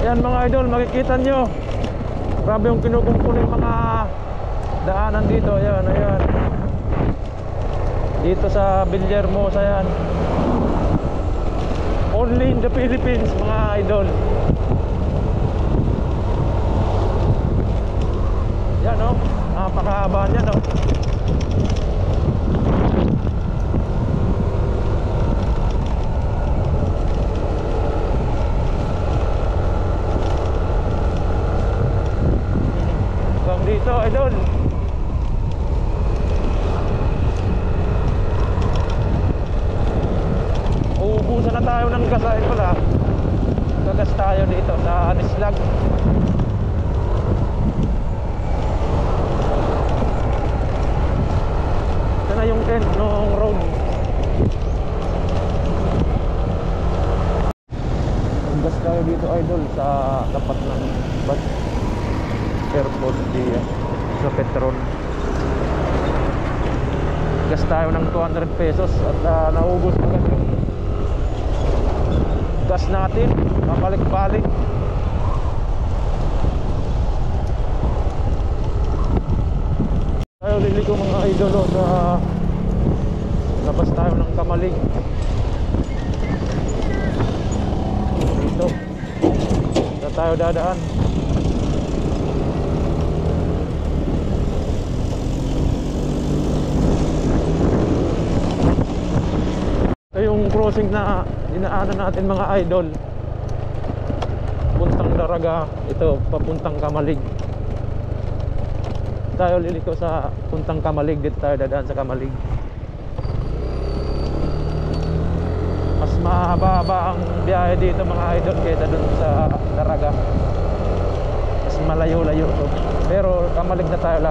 Yan mga idol, makikita nyo, grabe yung kinukumpuling mga daanan dito. Ayan, ayan. Dito sa Villahermosa yan. Only in the Philippines mga idol. Yan o, napakahaba niyan o. Hanggang dito idol. Uubusan na tayo ng gas idol ha. Gagas tayo dito sa Anislag. Ito na yung end ng road. Gas tayo dito idol sa tapat ng bus airport di sa Petron. Gas tayo ng 200 pesos at naubos agad yung gas natin, papalik-balik. Tayo liliko mga idolo sa labas tayo ng Kamalig. Dito na tayo dadaan. Ito yung crossing na dinaanan natin mga idol, puntang Daraga. Ito papuntang Kamalig. Tayo liliko sa puntang Kamalig. Dito tayo dadaan sa Kamalig. Mas mahaba ang biyahe dito mga idol kaysa dun sa Daraga. Mas malayo-layo to. Pero Kamalig na tayo.